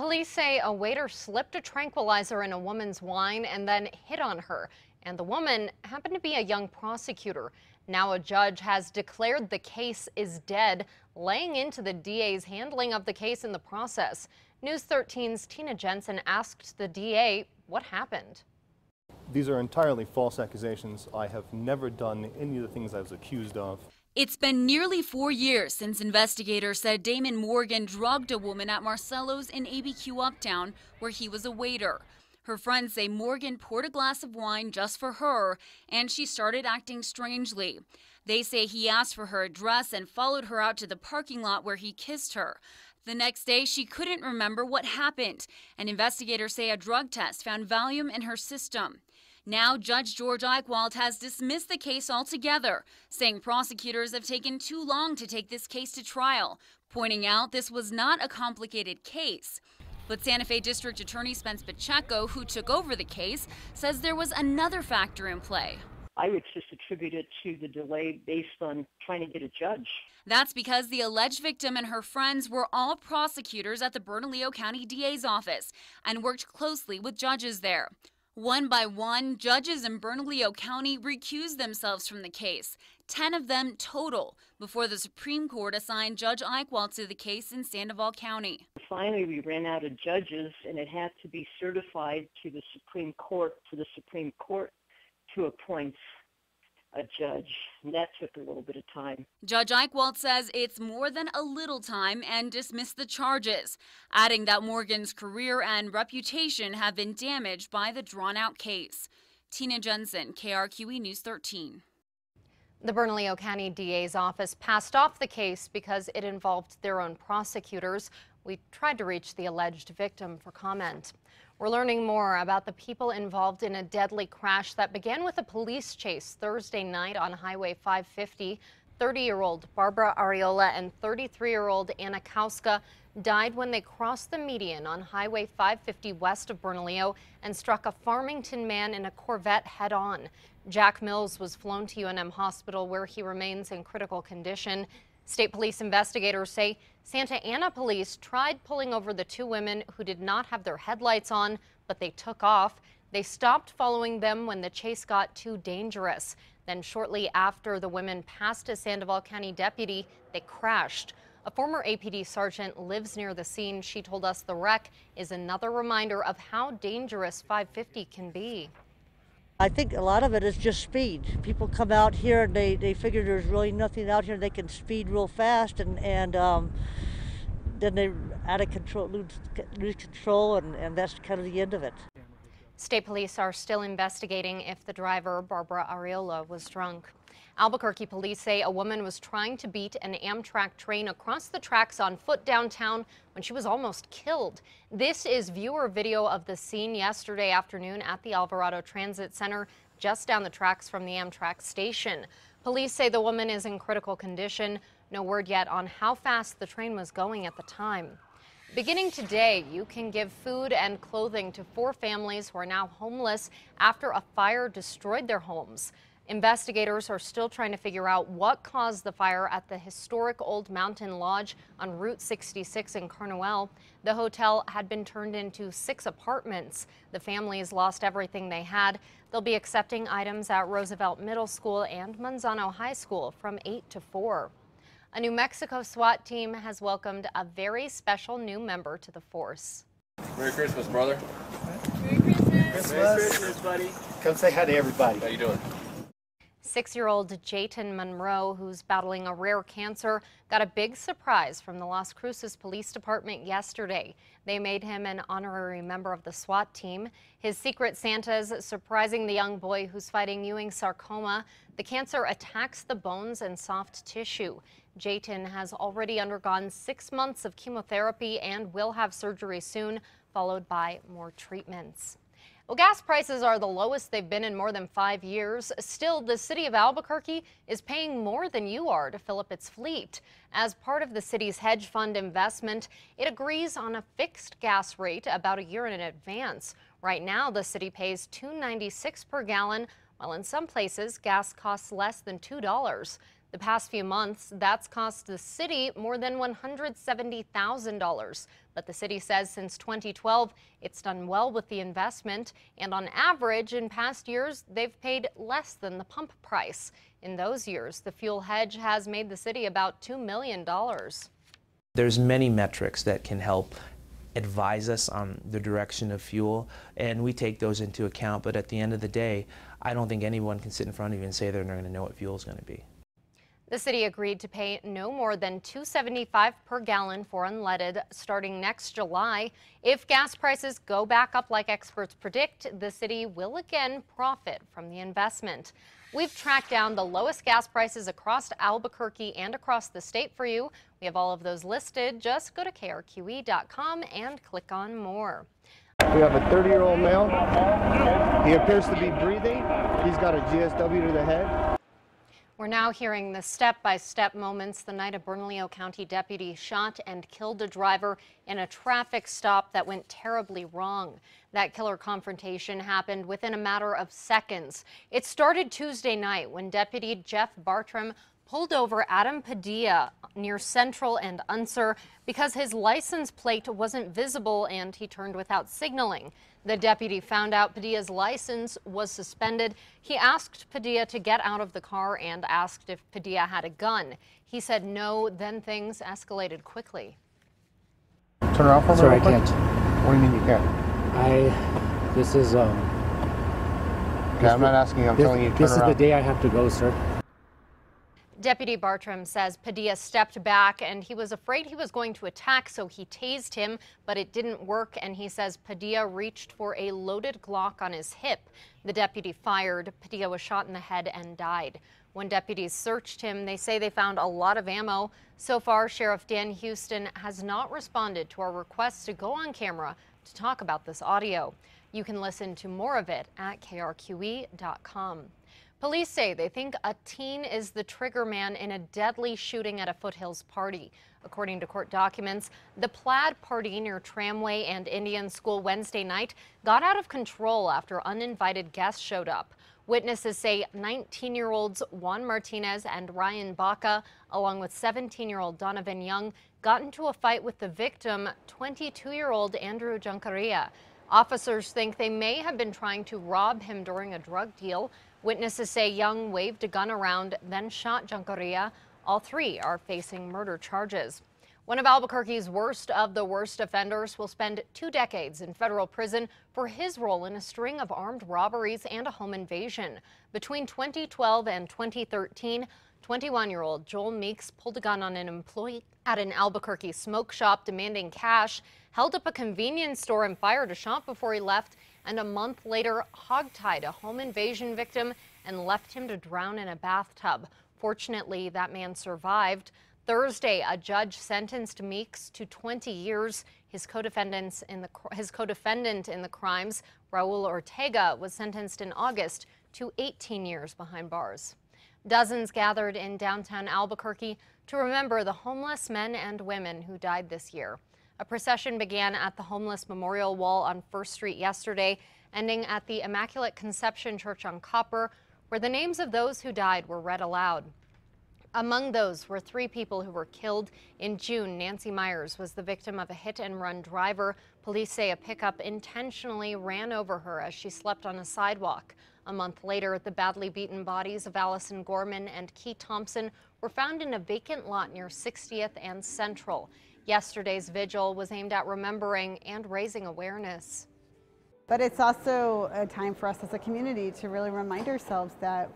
Police say a waiter slipped a tranquilizer in a woman's wine and then hit on her. And the woman happened to be a young prosecutor. Now a judge has declared the case is dead, laying into the DA's handling of the case in the process. News 13's Tina Jensen asked the DA what happened. These are entirely false accusations. I have never done any of the things I was accused of. It's been nearly 4 years since investigators said Damon Morgan drugged a woman at Marcello's in ABQ Uptown, where he was a waiter. Her friends say Morgan poured a glass of wine just for her, and she started acting strangely. They say he asked for her address and followed her out to the parking lot where he kissed her. The next day, she couldn't remember what happened, and investigators say a drug test found Valium in her system. Now, Judge George Eichwald has dismissed the case altogether, saying prosecutors have taken too long to take this case to trial, pointing out this was not a complicated case. But Santa Fe District Attorney Spence Pacheco, who took over the case, says there was another factor in play. I would just attribute it to the delay based on trying to get a judge. That's because the alleged victim and her friends were all prosecutors at the Bernalillo County DA's office and worked closely with judges there. One by one, judges in Bernalillo County recused themselves from the case, 10 of them total, before the Supreme Court assigned Judge Eichwald to the case in Sandoval County. Finally, we ran out of judges, and it had to be certified to the Supreme Court for the Supreme Court to appoint a judge, and that took a little bit of time. Judge Eichwald says it's more than a little time and dismissed the charges, adding that Morgan's career and reputation have been damaged by the drawn-out case. Tina Jensen, KRQE News 13. The Bernalillo County DA's office passed off the case because it involved their own prosecutors. We tried to reach the alleged victim for comment. We're learning more about the people involved in a deadly crash that began with a police chase Thursday night on Highway 550. 30-year-old Barbara Ariola and 33-year-old Anna Kauska died when they crossed the median on Highway 550 west of Bernalillo and struck a Farmington man in a Corvette head-on. Jack Mills was flown to UNM Hospital, where he remains in critical condition. State police investigators say Santa Ana police tried pulling over the two women who did not have their headlights on, but they took off. They stopped following them when the chase got too dangerous. Then shortly after the women passed a Sandoval County deputy, they crashed. A former APD sergeant lives near the scene. She told us the wreck is another reminder of how dangerous 550 can be. I think a lot of it is just speed. People come out here and they figure there's really nothing out here. They can speed real fast and then they're out of control, lose control, and that's kind of the end of it. State police are still investigating if the driver, Barbara Ariola, was drunk. Albuquerque police say a woman was trying to beat an Amtrak train across the tracks on foot downtown when she was almost killed. This is viewer video of the scene yesterday afternoon at the Alvarado Transit Center, just down the tracks from the Amtrak station. Police say the woman is in critical condition. No word yet on how fast the train was going at the time. Beginning today, you can give food and clothing to 4 families who are now homeless after a fire destroyed their homes. Investigators are still trying to figure out what caused the fire at the historic Old Mountain Lodge on Route 66 in Carnoel. The hotel had been turned into 6 apartments. The families lost everything they had. They'll be accepting items at Roosevelt Middle School and Manzano High School from 8 to 4. A New Mexico SWAT team has welcomed a very special new member to the force. Merry Christmas, brother. Merry Christmas. Merry Christmas, buddy. Come say hi to everybody. How you doing? 6-year-old Jayton Monroe, who's battling a rare cancer, got a big surprise from the Las Cruces Police Department yesterday. They made him an honorary member of the SWAT team. His secret Santa's surprising the young boy who's fighting Ewing sarcoma. The cancer attacks the bones and soft tissue. Jayton has already undergone 6 months of chemotherapy and will have surgery soon, followed by more treatments. Well, gas prices are the lowest they've been in more than 5 years. Still, the city of Albuquerque is paying more than you are to fill up its fleet. As part of the city's hedge fund investment, it agrees on a fixed gas rate about a year in advance. Right now, the city pays $2.96 per gallon, while in some places, gas costs less than $2. The past few months, that's cost the city more than $170,000. But the city says since 2012, it's done well with the investment. And on average, in past years, they've paid less than the pump price. In those years, the fuel hedge has made the city about $2 million. There's many metrics that can help advise us on the direction of fuel, and we take those into account. But at the end of the day, I don't think anyone can sit in front of you and say they're not going to know what fuel is going to be. The city agreed to pay no more than $2.75 per gallon for unleaded starting next July. If gas prices go back up like experts predict, the city will again profit from the investment. We've tracked down the lowest gas prices across Albuquerque and across the state for you. We have all of those listed. Just go to KRQE.com and click on more. We have a 30-year-old male. He appears to be breathing. He's got a GSW to the head. We're now hearing the step-by-step moments the night a Bernalillo County deputy shot and killed a driver in a traffic stop that went terribly wrong. That killer confrontation happened within a matter of seconds. It started Tuesday night when Deputy Jeff Bartram pulled over Adam Padilla near Central and Unser because his license plate wasn't visible and he turned without signaling. The deputy found out Padilla's license was suspended. He asked Padilla to get out of the car and asked if Padilla had a gun. He said no, then things escalated quickly. Turn her off for me. Sorry, I can't. What do you mean you can't? This is, Okay, I'm not asking you, I'm telling you to turn This is around. the day I have to go, sir. Deputy Bartram says Padilla stepped back and he was afraid he was going to attack, so he tased him, but it didn't work, and he says Padilla reached for a loaded Glock on his hip. The deputy fired. Padilla was shot in the head and died. When deputies searched him, they say they found a lot of ammo. So far, Sheriff Dan Houston has not responded to our requests to go on camera to talk about this audio. You can listen to more of it at KRQE.com. Police say they think a teen is the trigger man in a deadly shooting at a Foothills party. According to court documents, the Plaid party near Tramway and Indian School Wednesday night got out of control after uninvited guests showed up. Witnesses say 19-year-olds Juan Martinez and Ryan Baca, along with 17-year-old Donovan Young, got into a fight with the victim, 22-year-old Andrew Juncaria. Officers think they may have been trying to rob him during a drug deal. Witnesses say Young waved a gun around, then shot Juncaria. All three are facing murder charges. One of Albuquerque's worst of the worst offenders will spend 2 decades in federal prison for his role in a string of armed robberies and a home invasion. Between 2012 and 2013, 21-year-old Joel Meeks pulled a gun on an employee at an Albuquerque smoke shop demanding cash, held up a convenience store and fired a shot before he left, and a month later hogtied a home invasion victim and left him to drown in a bathtub. Fortunately, that man survived. Thursday, a judge sentenced Meeks to 20 years. His co-defendant in the crimes, Raul Ortega, was sentenced in August to 18 years behind bars. Dozens gathered in downtown Albuquerque to remember the homeless men and women who died this year. A procession began at the Homeless Memorial Wall on 1st Street yesterday, ending at the Immaculate Conception Church on Copper, where the names of those who died were read aloud. Among those were 3 people who were killed. In June, Nancy Myers was the victim of a hit-and-run driver. Police say a pickup intentionally ran over her as she slept on a sidewalk. A month later, the badly beaten bodies of Allison Gorman and Key Thompson were found in a vacant lot near 60th and Central. Yesterday's vigil was aimed at remembering and raising awareness. But it's also a time for us as a community to really remind ourselves that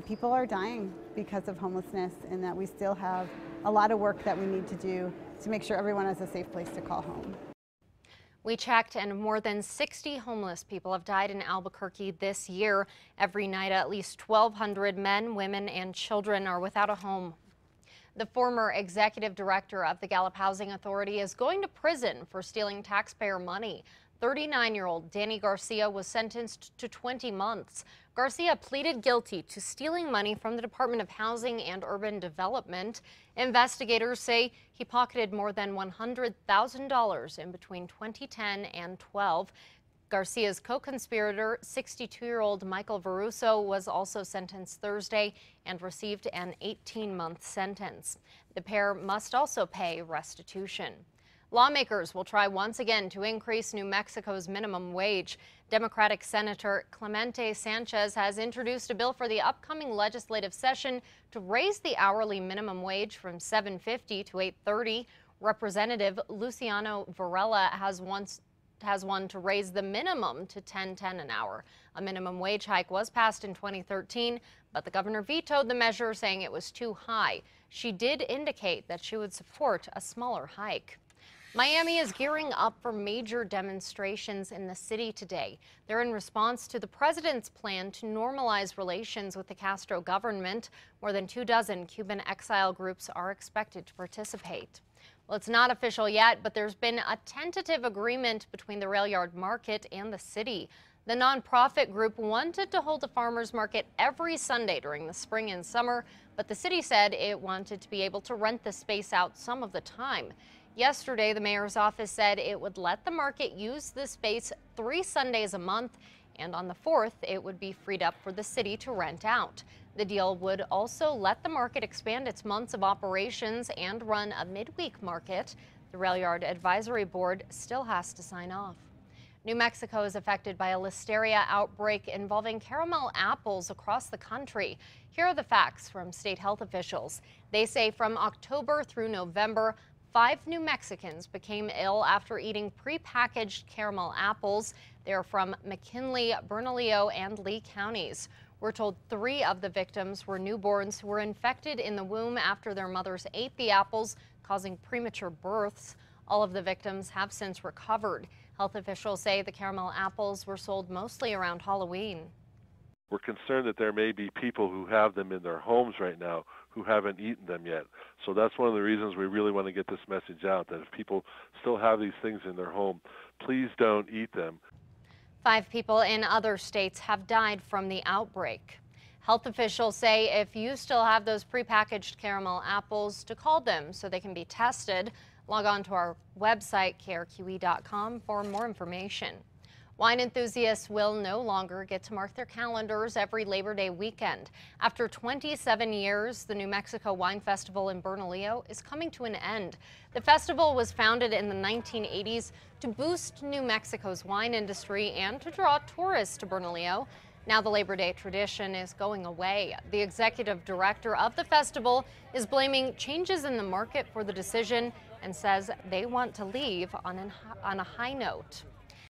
people are dying because of homelessness, and that we still have a lot of work that we need to do to make sure everyone has a safe place to call home. We checked, and more than 60 homeless people have died in Albuquerque this year. Every night, at least 1,200 men, women, and children are without a home. The former executive director of the Gallup Housing Authority is going to prison for stealing taxpayer money. 39-year-old Danny Garcia was sentenced to 20 months. Garcia pleaded guilty to stealing money from the Department of Housing and Urban Development. Investigators say he pocketed more than $100,000 in between 2010 and 12. Garcia's co-conspirator, 62-year-old Michael Veruso, was also sentenced Thursday and received an 18-month sentence. The pair must also pay restitution. Lawmakers will try once again to increase New Mexico's minimum wage. Democratic Senator Clemente Sanchez has introduced a bill for the upcoming legislative session to raise the hourly minimum wage from $7.50 to $8.30. Representative Luciano Varela has one to raise the minimum to $10.10 an hour. A minimum wage hike was passed in 2013, but the governor vetoed the measure, saying it was too high. She did indicate that she would support a smaller hike. Miami is gearing up for major demonstrations in the city today. They're in response to the president's plan to normalize relations with the Castro government. More than 24 Cuban exile groups are expected to participate. Well, it's not official yet, but there's been a tentative agreement between the rail yard market and the city. The nonprofit group wanted to hold a farmers market every Sunday during the spring and summer, but the city said it wanted to be able to rent the space out some of the time. Yesterday, the mayor's office said it would let the market use the space 3 Sundays a month, and on the 4th, it would be freed up for the city to rent out. The deal would also let the market expand its months of operations and run a midweek market. The Rail Yard Advisory Board still has to sign off. New Mexico is affected by a listeria outbreak involving caramel apples across the country. Here are the facts from state health officials. They say from October through November, 5 New Mexicans became ill after eating prepackaged caramel apples. They're from McKinley, Bernalillo, and Lee counties. We're told 3 of the victims were newborns who were infected in the womb after their mothers ate the apples, causing premature births. All of the victims have since recovered. Health officials say the caramel apples were sold mostly around Halloween. We're concerned that there may be people who have them in their homes right now who haven't eaten them yet. So that's one of the reasons we really want to get this message out, that if people still have these things in their home, please don't eat them. 5 people in other states have died from the outbreak. Health officials say if you still have those prepackaged caramel apples, to call them so they can be tested. Log on to our website, KRQE.com, for more information. Wine enthusiasts will no longer get to mark their calendars every Labor Day weekend. After 27 years, the New Mexico Wine Festival in Bernalillo is coming to an end. The festival was founded in the 1980s to boost New Mexico's wine industry and to draw tourists to Bernalillo. Now the Labor Day tradition is going away. The executive director of the festival is blaming changes in the market for the decision and says they want to leave on a high note.